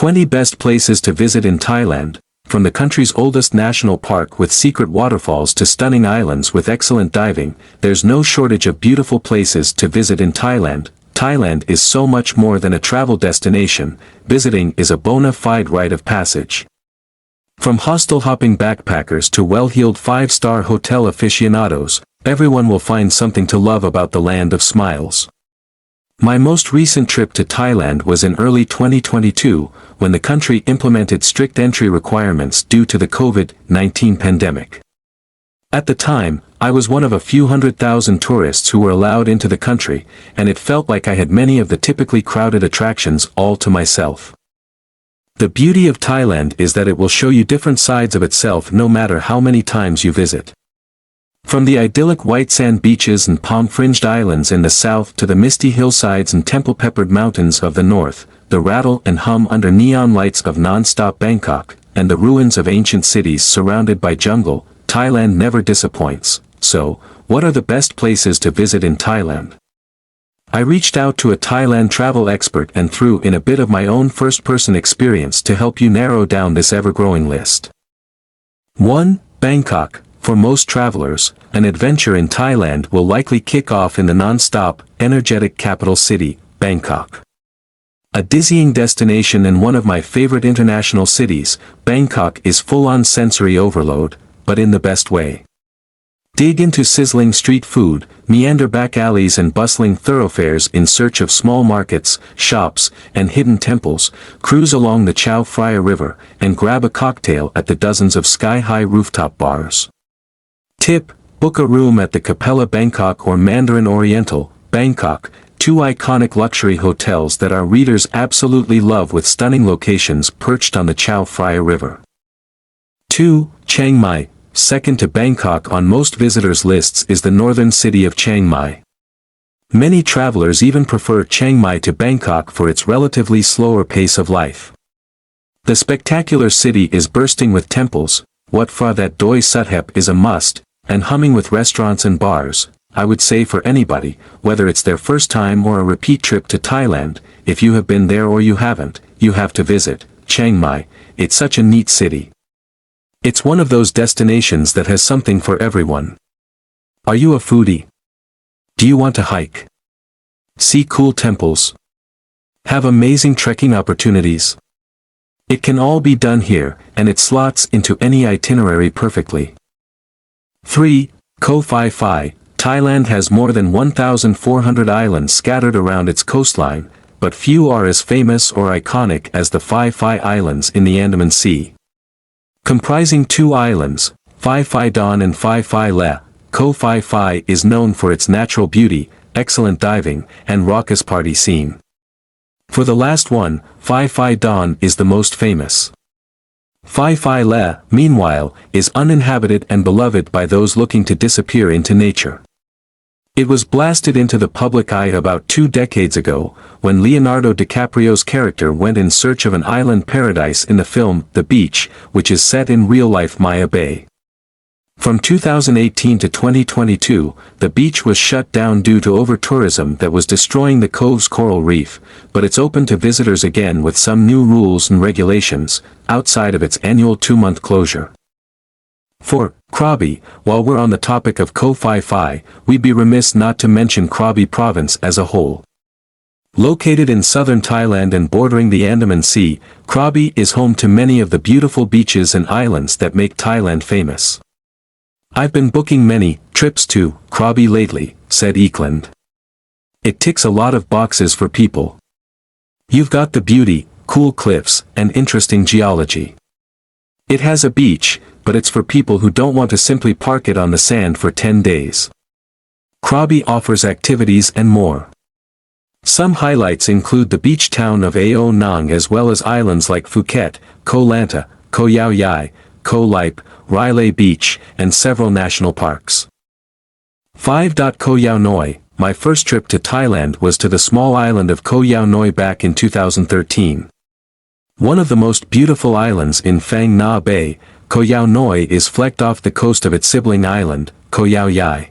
20 Best Places to Visit in Thailand. From the country's oldest national park with secret waterfalls to stunning islands with excellent diving, there's no shortage of beautiful places to visit in Thailand. Thailand is so much more than a travel destination. Visiting is a bona fide rite of passage. From hostel-hopping backpackers to well-heeled five-star hotel aficionados, everyone will find something to love about the land of smiles. My most recent trip to Thailand was in early 2022, when the country implemented strict entry requirements due to the COVID-19 pandemic. At the time, I was one of a few 100,000 tourists who were allowed into the country, and it felt like I had many of the typically crowded attractions all to myself. The beauty of Thailand is that it will show you different sides of itself no matter how many times you visit. From the idyllic white sand beaches and palm-fringed islands in the south to the misty hillsides and temple-peppered mountains of the north, the rattle and hum under neon lights of nonstop Bangkok, and the ruins of ancient cities surrounded by jungle, Thailand never disappoints. So, what are the best places to visit in Thailand? I reached out to a Thailand travel expert and threw in a bit of my own first-person experience to help you narrow down this ever-growing list. 1. Bangkok. For most travelers, an adventure in Thailand will likely kick off in the non-stop, energetic capital city, Bangkok. A dizzying destination and one of my favorite international cities, Bangkok is full-on sensory overload, but in the best way. Dig into sizzling street food, meander back alleys and bustling thoroughfares in search of small markets, shops, and hidden temples, cruise along the Chao Phraya River, and grab a cocktail at the dozens of sky-high rooftop bars. Tip: book a room at the Capella Bangkok or Mandarin Oriental, Bangkok, two iconic luxury hotels that our readers absolutely love with stunning locations perched on the Chao Phraya River. 2. Chiang Mai. Second to Bangkok on most visitors' lists is the northern city of Chiang Mai. Many travelers even prefer Chiang Mai to Bangkok for its relatively slower pace of life. The spectacular city is bursting with temples, Wat Phra That Doi Suthep is a must, and humming with restaurants and bars. I would say for anybody, whether it's their first time or a repeat trip to Thailand, if you have been there or you haven't, you have to visit Chiang Mai. It's such a neat city. It's one of those destinations that has something for everyone. Are you a foodie? Do you want to hike? See cool temples? Have amazing trekking opportunities? It can all be done here, and it slots into any itinerary perfectly. 3. Koh Phi Phi. Thailand has more than 1,400 islands scattered around its coastline, but few are as famous or iconic as the Phi Phi Islands in the Andaman Sea. Comprising two islands, Phi Phi Don and Phi Phi Le, Koh Phi Phi is known for its natural beauty, excellent diving, and raucous party scene. For the last one, Phi Phi Don is the most famous. Phi Phi Le, meanwhile, is uninhabited and beloved by those looking to disappear into nature. It was blasted into the public eye about 2 decades ago, when Leonardo DiCaprio's character went in search of an island paradise in the film The Beach, which is set in real-life Maya Bay. From 2018 to 2022, the beach was shut down due to over-tourism that was destroying the cove's coral reef, but it's open to visitors again with some new rules and regulations, outside of its annual 2-month closure. 4. Krabi. While we're on the topic of Koh Phi Phi, we'd be remiss not to mention Krabi province as a whole. Located in southern Thailand and bordering the Andaman Sea, Krabi is home to many of the beautiful beaches and islands that make Thailand famous. I've been booking many trips to Krabi lately, said Eklund. It ticks a lot of boxes for people. You've got the beauty, cool cliffs, and interesting geology. It has a beach, but it's for people who don't want to simply park it on the sand for 10 days. Krabi offers activities and more. Some highlights include the beach town of Ao Nang as well as islands like Phuket, Koh Lanta, Koh Yao Noi, Koh Lap, Rai Beach, and several national parks. 5. Koh Yao Noi. My first trip to Thailand was to the small island of Koh Yao Noi back in 2013. One of the most beautiful islands in Phang Nga Bay, Koh Yao Noi is flecked off the coast of its sibling island, Koh Yao Yai.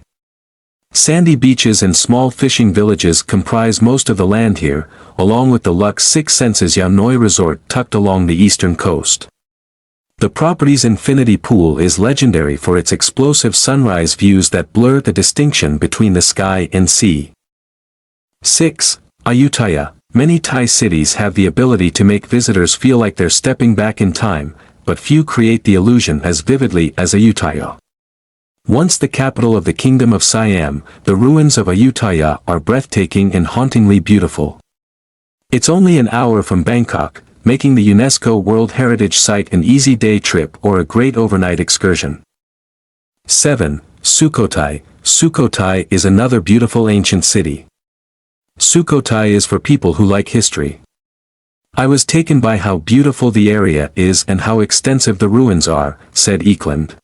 Sandy beaches and small fishing villages comprise most of the land here, along with the Luxe Six Senses Yao Noi Resort tucked along the eastern coast. The property's infinity pool is legendary for its explosive sunrise views that blur the distinction between the sky and sea. 6. Ayutthaya. Many Thai cities have the ability to make visitors feel like they're stepping back in time, but few create the illusion as vividly as Ayutthaya. Once the capital of the Kingdom of Siam, the ruins of Ayutthaya are breathtaking and hauntingly beautiful. It's only an hour from Bangkok, making the UNESCO World Heritage Site an easy day trip or a great overnight excursion. 7. Sukhothai. Sukhothai is another beautiful ancient city. Sukhothai is for people who like history. I was taken by how beautiful the area is and how extensive the ruins are, said Eklund.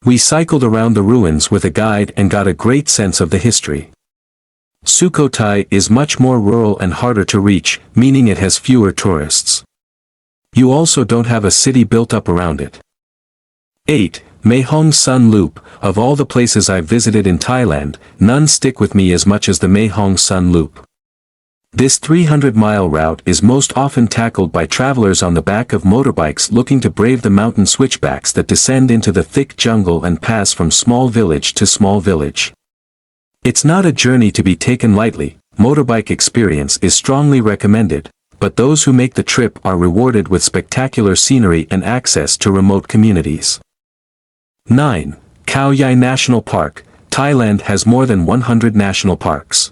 We cycled around the ruins with a guide and got a great sense of the history. Sukhothai is much more rural and harder to reach, meaning it has fewer tourists. You also don't have a city built up around it. 8. Mae Hong Son Loop. Of all the places I've visited in Thailand, none stick with me as much as the Mae Hong Son Loop. This 300-mile route is most often tackled by travelers on the back of motorbikes looking to brave the mountain switchbacks that descend into the thick jungle and pass from small village to small village. It's not a journey to be taken lightly. Motorbike experience is strongly recommended, but those who make the trip are rewarded with spectacular scenery and access to remote communities. 9. Khao Yai National Park. Thailand has more than 100 national parks.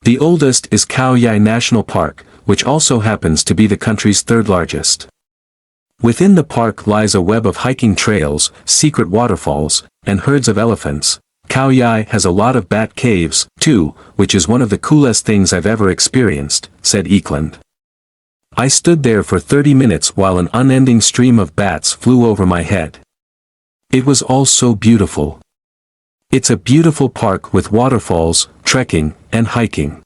The oldest is Khao Yai National Park, which also happens to be the country's third largest. Within the park lies a web of hiking trails, secret waterfalls, and herds of elephants. Khao Yai has a lot of bat caves, too, which is one of the coolest things I've ever experienced, said Eklund. I stood there for 30 minutes while an unending stream of bats flew over my head. It was all so beautiful. It's a beautiful park with waterfalls, trekking, and hiking.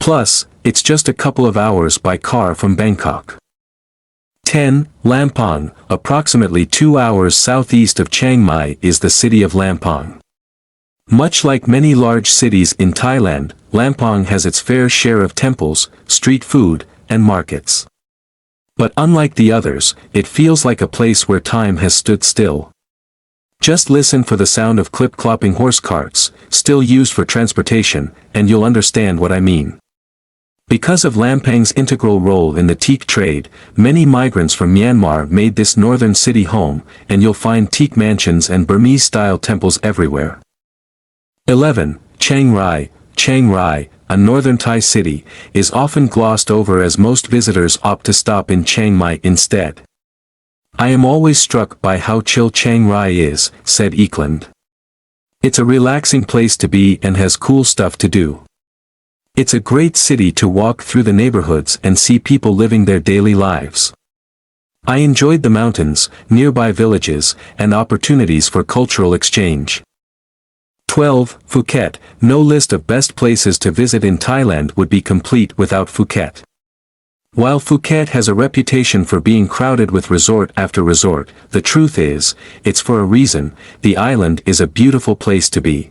Plus, it's just a couple of hours by car from Bangkok. 10. Lampang. Approximately 2 hours southeast of Chiang Mai is the city of Lampang. Much like many large cities in Thailand, Lampang has its fair share of temples, street food, and markets. But unlike the others, it feels like a place where time has stood still. Just listen for the sound of clip-clopping horse carts, still used for transportation, and you'll understand what I mean. Because of Lampang's integral role in the teak trade, many migrants from Myanmar made this northern city home, and you'll find teak mansions and Burmese-style temples everywhere. 11. Chiang Rai. Chiang Rai, a northern Thai city, is often glossed over as most visitors opt to stop in Chiang Mai instead. I am always struck by how chill Chiang Rai is, said Eklund. It's a relaxing place to be and has cool stuff to do. It's a great city to walk through the neighborhoods and see people living their daily lives. I enjoyed the mountains, nearby villages, and opportunities for cultural exchange. 12. Phuket. No list of best places to visit in Thailand would be complete without Phuket. While Phuket has a reputation for being crowded with resort after resort, the truth is, it's for a reason. The island is a beautiful place to be.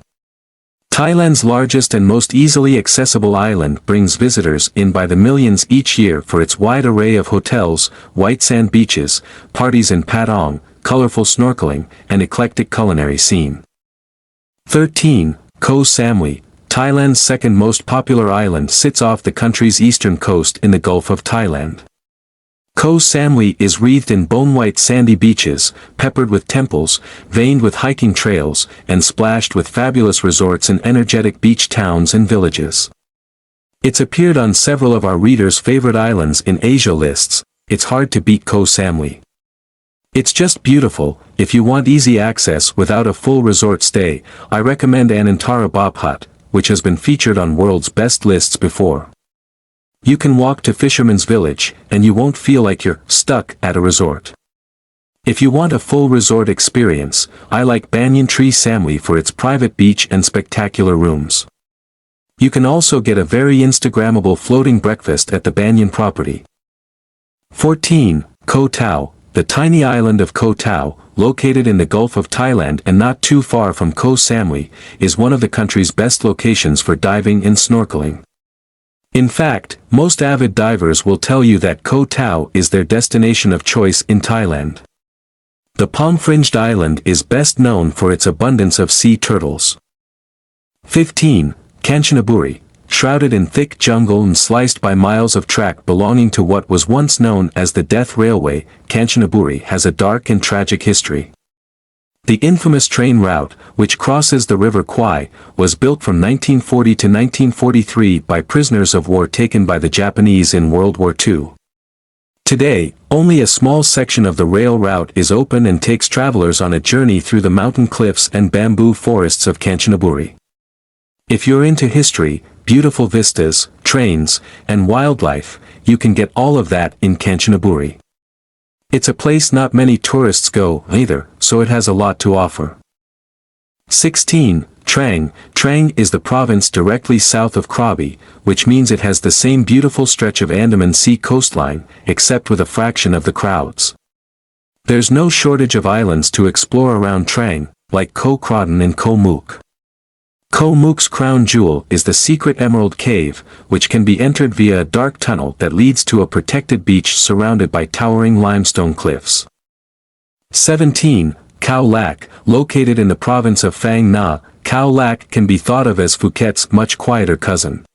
Thailand's largest and most easily accessible island brings visitors in by the millions each year for its wide array of hotels, white sand beaches, parties in Patong, colorful snorkeling, and eclectic culinary scene. 13. Koh Samui. Thailand's second most popular island sits off the country's eastern coast in the Gulf of Thailand. Koh Samui is wreathed in bone-white sandy beaches, peppered with temples, veined with hiking trails, and splashed with fabulous resorts and energetic beach towns and villages. It's appeared on several of our readers' favorite islands in Asia lists. It's hard to beat Koh Samui. It's just beautiful. If you want easy access without a full resort stay, I recommend Anantara Bob Hut, which has been featured on world's best lists before. You can walk to Fisherman's Village, and you won't feel like you're stuck at a resort. If you want a full resort experience, I like Banyan Tree Samui for its private beach and spectacular rooms. You can also get a very Instagrammable floating breakfast at the Banyan property. 14. Koh Tao. the tiny island of Koh Tao, located in the Gulf of Thailand and not too far from Koh Samui, is one of the country's best locations for diving and snorkeling. In fact, most avid divers will tell you that Koh Tao is their destination of choice in Thailand. The palm-fringed island is best known for its abundance of sea turtles. 15. Kanchanaburi. Shrouded in thick jungle and sliced by miles of track belonging to what was once known as the Death Railway, Kanchanaburi has a dark and tragic history. The infamous train route, which crosses the river Kwai, was built from 1940 to 1943 by prisoners of war taken by the Japanese in World War II. Today, only a small section of the rail route is open and takes travelers on a journey through the mountain cliffs and bamboo forests of Kanchanaburi. If you're into history, beautiful vistas, trains, and wildlife, you can get all of that in Kanchanaburi. It's a place not many tourists go either, so it has a lot to offer. 16. Trang. Trang is the province directly south of Krabi, which means it has the same beautiful stretch of Andaman Sea coastline, except with a fraction of the crowds. There's no shortage of islands to explore around Trang, like Koh Kraden and Koh Mook. Koh Mook's crown jewel is the secret Emerald Cave, which can be entered via a dark tunnel that leads to a protected beach surrounded by towering limestone cliffs. 17. Khao Lak. Located in the province of Phang Nga, Khao Lak can be thought of as Phuket's much quieter cousin.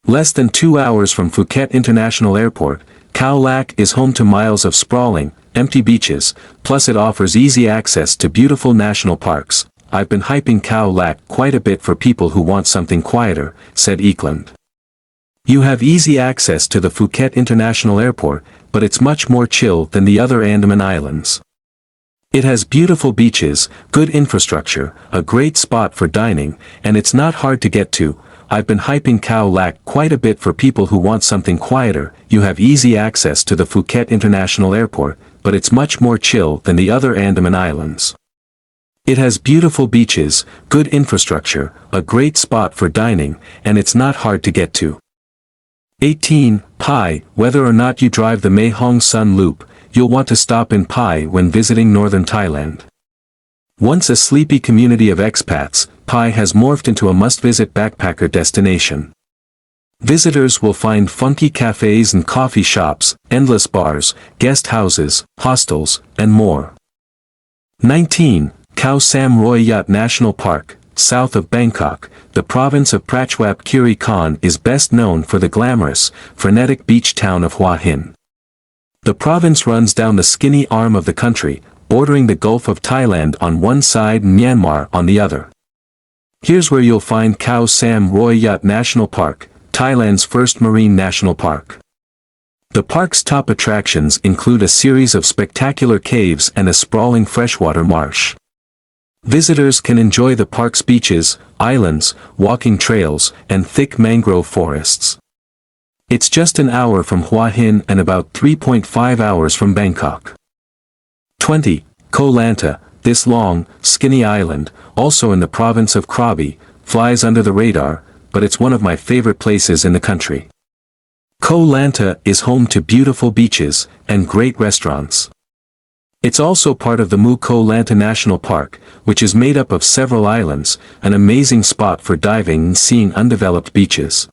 Less than 2 hours from Phuket International Airport, Khao Lak is home to miles of sprawling, empty beaches, plus it offers easy access to beautiful national parks. I've been hyping Khao Lak quite a bit for people who want something quieter, said Eklund. You have easy access to the Phuket International Airport, but it's much more chill than the other Andaman Islands. It has beautiful beaches, good infrastructure, a great spot for dining, and it's not hard to get to. I've been hyping Khao Lak quite a bit for people who want something quieter. You have easy access to the Phuket International Airport, but it's much more chill than the other Andaman Islands. It has beautiful beaches, good infrastructure, a great spot for dining, and it's not hard to get to. 18. Pai. Whether or not you drive the Mae Hong Son Loop, you'll want to stop in Pai when visiting northern Thailand. Once a sleepy community of expats, Pai has morphed into a must-visit backpacker destination. Visitors will find funky cafes and coffee shops, endless bars, guest houses, hostels, and more. 19. Koh Samui National Park. South of Bangkok, the province of Prachuap Khiri Khan is best known for the glamorous, frenetic beach town of Hua Hin. The province runs down the skinny arm of the country, bordering the Gulf of Thailand on one side and Myanmar on the other. Here's where you'll find Koh Samui National Park, Thailand's first marine national park. The park's top attractions include a series of spectacular caves and a sprawling freshwater marsh. Visitors can enjoy the park's beaches, islands, walking trails, and thick mangrove forests. It's just an hour from Hua Hin and about 3.5 hours from Bangkok. 20. Koh Lanta. This long, skinny island, also in the province of Krabi, flies under the radar, but it's one of my favorite places in the country. Koh Lanta is home to beautiful beaches and great restaurants. It's also part of the Koh Lanta National Park, which is made up of several islands, an amazing spot for diving and seeing undeveloped beaches.